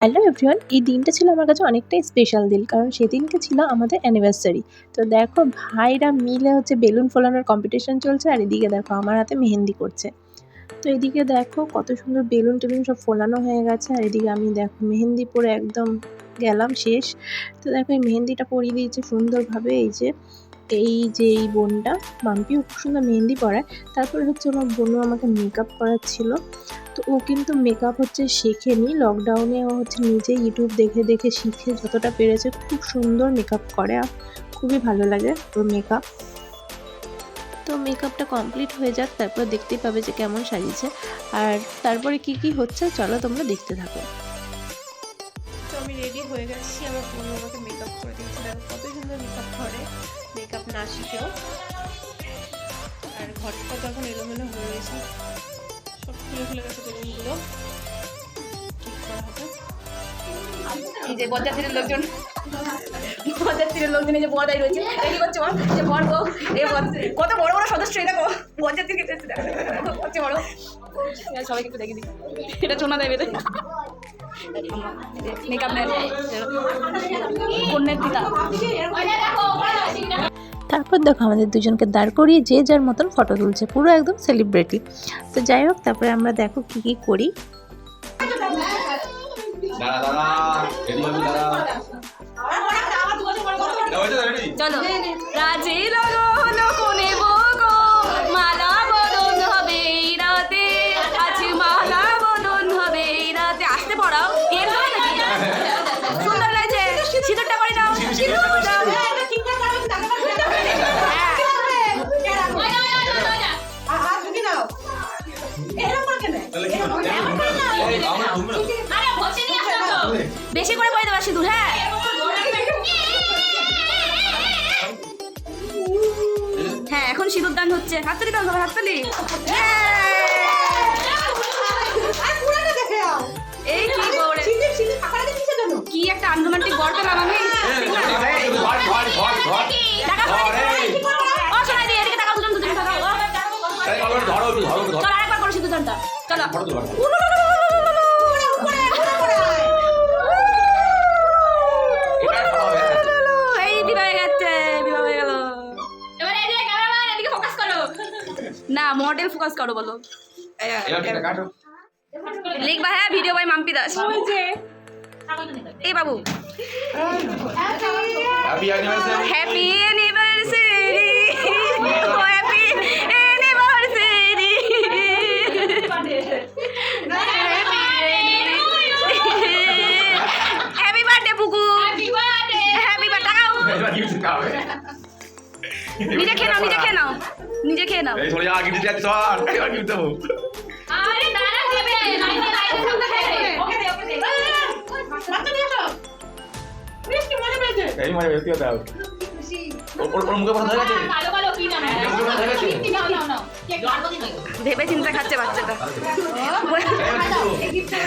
Hello everyone, এই দিনটা ছিল আমার কাছে অনেকটাই স্পেশাল দিন, কারণ সেদিনকে ছিল আমাদের অ্যানিভার্সারি। তো দেখো ভাইরা মিলে বেলুন ফোলানোর কম্পিটিশন চলছে, আর এদিকে দেখো আমার হাতে মেহেন্দি করছে। তো এদিকে দেখো কত সুন্দর বেলুন টেলুন সব ফোলানো হয়ে গেছে, আর এদিকে আমি দেখো মেহেন্দি পরে একদম গেলাম শেষ। তো দেখো এই মেহেন্দিটা পরিয়ে দিয়েছে সুন্দরভাবে এই বোনটা, মাম্পিও খুব সুন্দর মেহেন্দি পরায়। তারপরে আমার বোনও আমাকে মেকআপ করাচ্ছিল। তো ও কিন্তু মেকআপ শেখেনি, লকডাউনে ও নিজে ইউটিউব দেখে দেখে শিখে যতটা পেরেছে খুব সুন্দর মেকআপ করে, আর খুবই ভালো লাগে ওর মেকআপ। তো মেকআপটা কমপ্লিট হয়ে যাক, তারপর দেখতেই পাবে যে কেমন সাজিয়েছে, আর তারপরে কি কি হচ্ছে চলো তোমরা দেখতে থাকো। তো আমি রেডি হয়ে গেছি, আমার বোন আমাকে মেকআপ করে দিয়েছে। দেখো কত সুন্দর মেকআপ করে, মেকআপ না শিখেও। আর ঘরটা যখন এলোমেলো হয়ে গেছে, সব খুলে গেছে বেলুনগুলো, ঠিক করা হবে। এই যে বরযাত্রীর লোকজন এই যে বড়াই রয়েছে, এই কি করছে বল, যে বর গো, এই কত বড় বড় সদস্য, এটা গো বরযাত্রীর ক্ষেত্রে কত বড়, সবাইকে একটু দেখে দিই। এটা চোনা দেবে মেকআপ নেন কন্যার পিতা। তারপর দেখো আমাদের দুজনকে দাঁড় করিয়ে যে যার মতন ফটো তুলছে, পুরো একদম সেলিব্রিটি। তো যাই হোক, তারপরে আমরা দেখো কি কি করি। চলো রাজে লগন কোনে বগো, মালা বদন হবে এই রাতে, আজ মালা বদন হবে এই রাতে। আসতে পড়াও, এর নয় নাকি? সুন্দর লাগছে, সিঁদুরটা করে দাও, সিঁদুর দাও। বেশি করে পরে দেবা সিঁদুর। হ্যাঁ হ্যাঁ, এখন সিঁদুর দান হচ্ছে। হাততালি দাও সবাই, হাততালি। এই কি করে, কি একটা আনরোমান্টিক বর পেলাম আমি। ও শোনাই দি, এদিকে তাকাও, দুজন দুজন তাকাও। চল আরেকবার করো সিঁদুর দানটা, চলো। না মডেল ফোকাস করো, বলো লিখবা। হ্যাঁ ভিডিও বাই মাম্পি দাস। এই বাবু happy anniversary, happy anniversary. Happy birthday Buku, happy birthday. নিজে খেয়ে নাও, নিজে খেয়ে নাও, নিজে খেয়ে নাও। এই চলে যা, গিফট দিতে চল, এবার গিফট দেবো। আরে দাঁড়া দেবে, লাইনে ওকে দে, ওকে দে। বাচ্চা নিয়ে আসো, প্লিজ। কি মজা পেয়েছে? এই মজা পেয়েছে দাও। ওর মুখে পড়া হয়ে গেছে, কালো কালো কি না নাও নাও নাও। ভেবে চিন্তা খাচ্ছে বাচ্চাটা।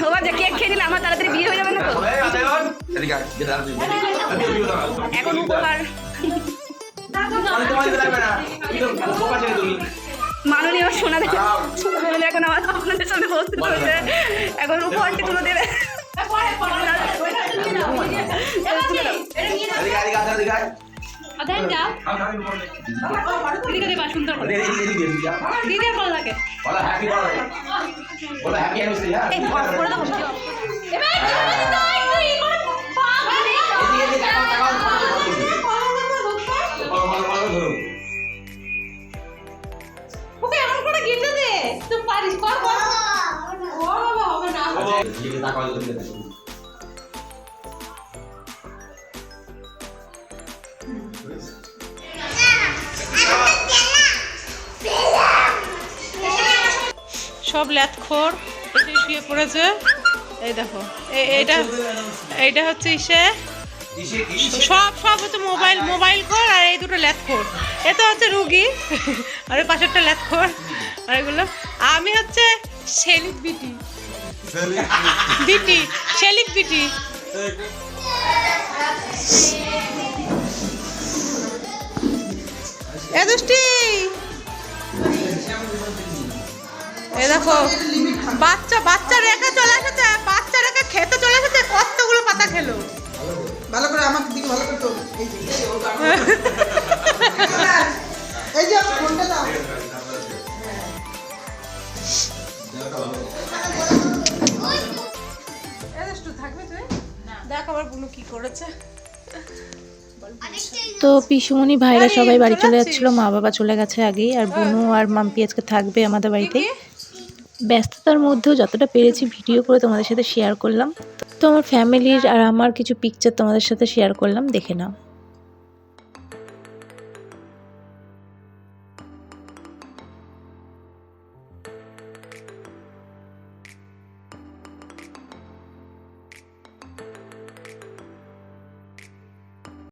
ও যে কেক খেয়ে নিলে আমার তাড়াতাড়ি বিয়ে হয়ে যাবে না তো। এখন উপহার মাননীয় সোনা দেখে এখন আমার আপনাদের সামনে উপস্থিত হয়েছে। এখন উপহারটি তুলে দেবে। সব ল্যাথখোর এসে শুয়ে পড়েছে। এই দেখো এইটা হচ্ছে সব মোবাইল খোর, আর এই দুটো ল্যাথখোর। এটা হচ্ছে রুগী, আর ওই পাশেরটা ল্যাথখোর। আর এগুলো আমি সেলিব্রিটি, সেলিব্রিটি। এ দুষ্টি, এই দেখো বাচ্চা রেখে চলে এসেছে, বাচ্চা রেখে খেতে চলে এসেছে, কতগুলো পাতা খেলো। ভালো করে আমাকে দিকে ভালো করে তোল। এই যে আমার ফোনটা দাও। দেখ আবার বুনু কি করেছে। তো পিসুমণি ভাইরা সবাই বাড়ি চলে যাচ্ছিলো, মা বাবা চলে গেছে আগেই, আর বুনু আর মাম্পি আজকে থাকবে আমাদের বাড়িতেই। ব্যস্ততার মধ্যেও যতটা পেরেছি ভিডিও করে তোমাদের সাথে শেয়ার করলাম। তো আমার ফ্যামিলির আর আমার কিছু পিকচার তোমাদের সাথে শেয়ার করলাম, দেখে নাও।